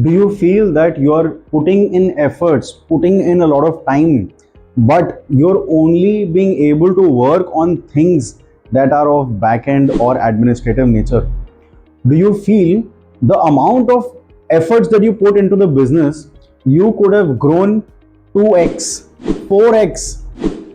Do you feel that you're putting in efforts, putting in a lot of time, but you're only being able to work on things that are of back end or administrative nature? Do you feel the amount of efforts that you put into the business, you could have grown 2x, 4x,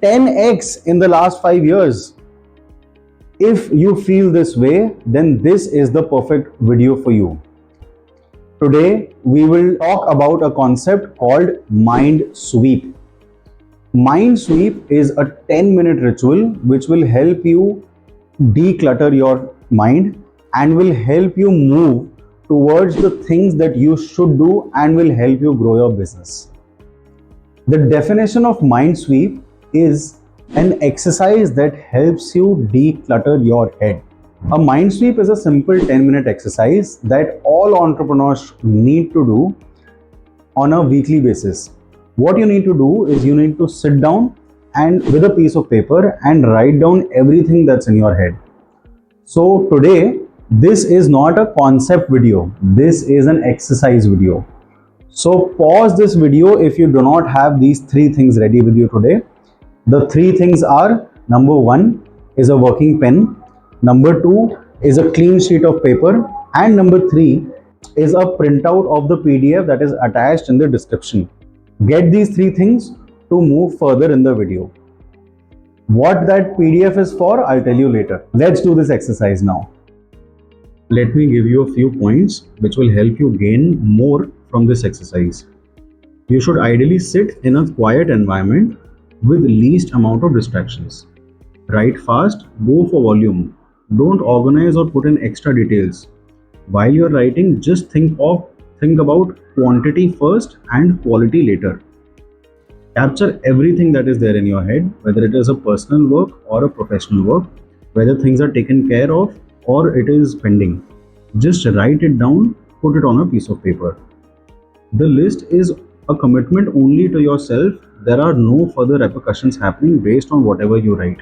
10x in the last 5 years? If you feel this way, then this is the perfect video for you. Today, we will talk about a concept called mind sweep. Mind sweep is a 10-minute ritual which will help you declutter your mind and will help you move towards the things that you should do and will help you grow your business. The definition of mind sweep is an exercise that helps you declutter your head. A mind sweep is a simple 10-minute exercise that all entrepreneurs need to do on a weekly basis. What you need to do is you need to sit down and with a piece of paper and write down everything that's in your head. So today, this is not a concept video, this is an exercise video. So pause this video if you do not have these three things ready with you today. The three things are: number one is a working pen, number two is a clean sheet of paper, and number three is a printout of the PDF that is attached in the description. Get these three things to move further in the video. What that PDF is for, I'll tell you later. Let's do this exercise now. Let me give you a few points which will help you gain more from this exercise. You should ideally sit in a quiet environment with least amount of distractions. Write fast, go for volume. Don't organize or put in extra details. While you're writing, just think about quantity first and quality later. Capture everything that is there in your head, whether it is a personal work or a professional work, whether things are taken care of or it is pending. Just write it down, put it on a piece of paper. The list is a commitment only to yourself. There are no further repercussions happening based on whatever you write.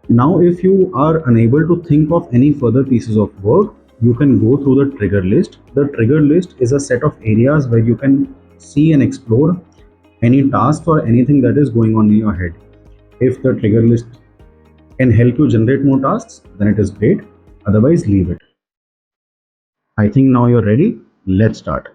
Now, if you are unable to think of any further pieces of work, you can go through the trigger list. The trigger list is a set of areas where you can see and explore any task or anything that is going on in your head. If the trigger list can help you generate more tasks, then it is great. Otherwise, leave it. I think now you're ready. Let's start.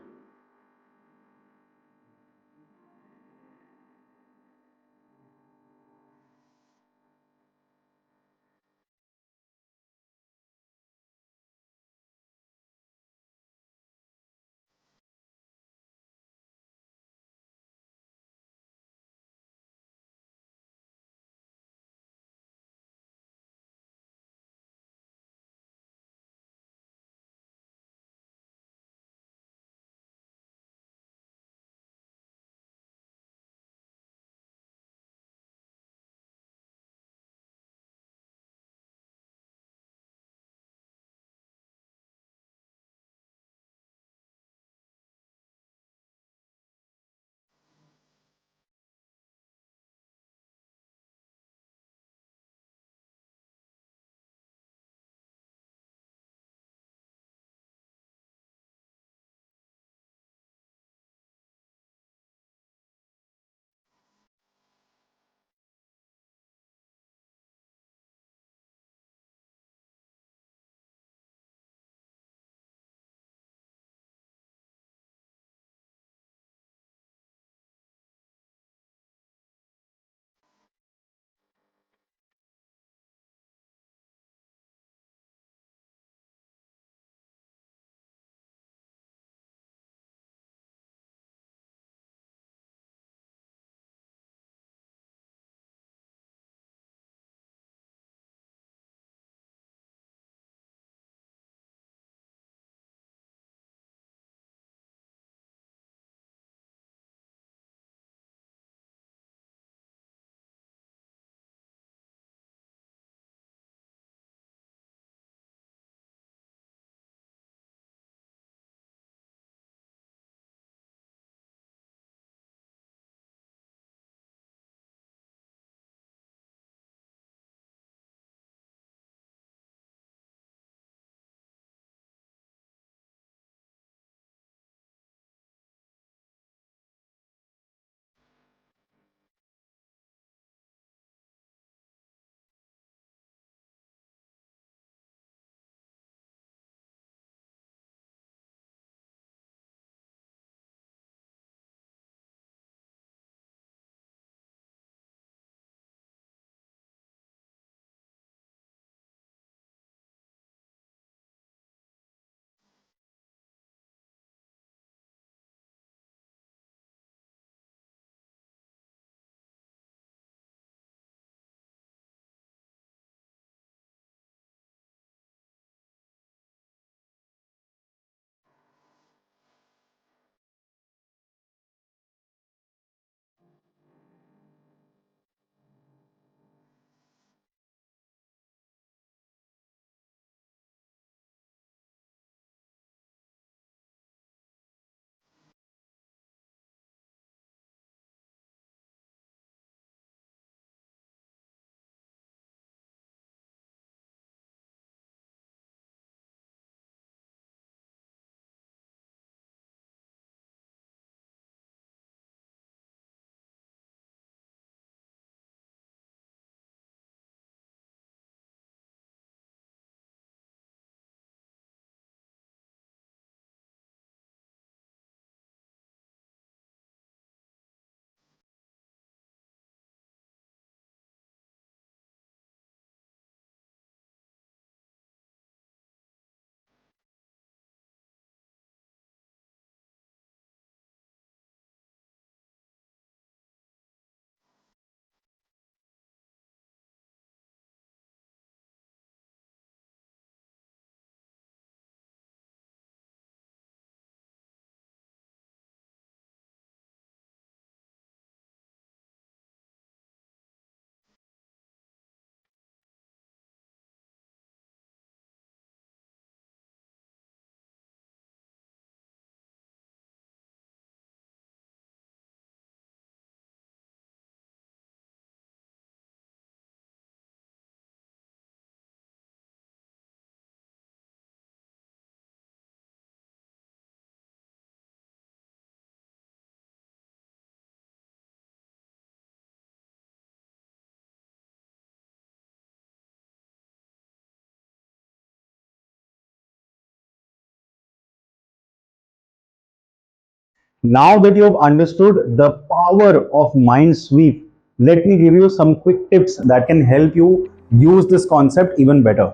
Now that you have understood the power of mind sweep, let me give you some quick tips that can help you use this concept even better.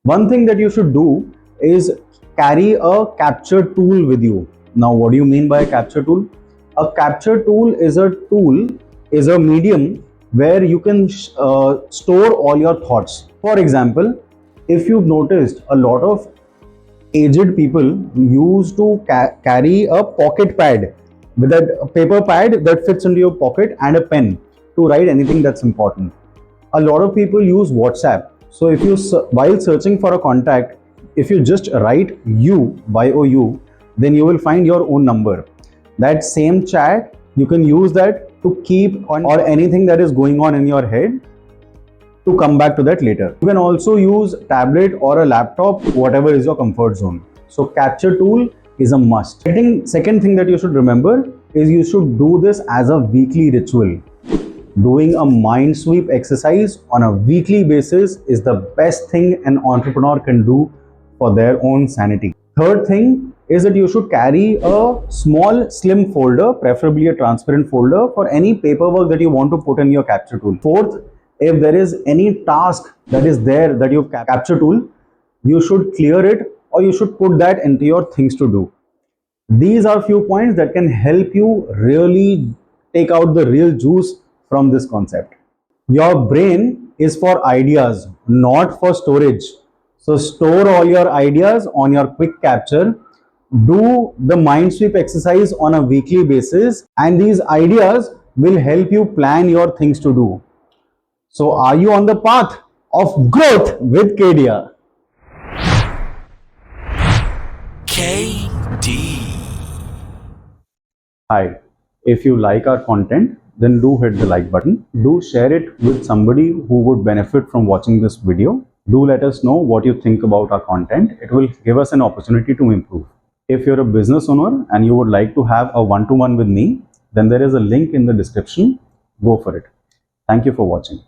One thing that you should do is carry a capture tool with you. Now, what do you mean by a capture tool? A capture tool is a medium where you can store all your thoughts. For example, if you've noticed, a lot of aged people used to carry a pocket pad with a paper pad that fits into your pocket and a pen to write anything that's important. A lot of people use WhatsApp. So if you, while searching for a contact, if you just write you, then you will find your own number. That same chat, you can use that to keep on, or anything that is going on in your head, to come back to that later. You can also use tablet or a laptop, whatever is your comfort zone. So capture tool is a must. Second thing that you should remember is you should do this as a weekly ritual. Doing a mind sweep exercise on a weekly basis is the best thing an entrepreneur can do for their own sanity. Third thing is that you should carry a small slim folder, preferably a transparent folder, for any paperwork that you want to put in your capture tool. Fourth, if there is any task that is there that you've capture tool, you should clear it, or you should put that into your things to do. These are few points that can help you really take out the real juice from this concept. Your brain is for ideas, not for storage. So store all your ideas on your quick capture. Do the mind sweep exercise on a weekly basis, and these ideas will help you plan your things to do. So are you on the path of growth with Kedia? KD. Hi, if you like our content, then do hit the like button. Do share it with somebody who would benefit from watching this video. Do let us know what you think about our content. It will give us an opportunity to improve. If you're a business owner and you would like to have a one-to-one with me, then there is a link in the description. Go for it. Thank you for watching.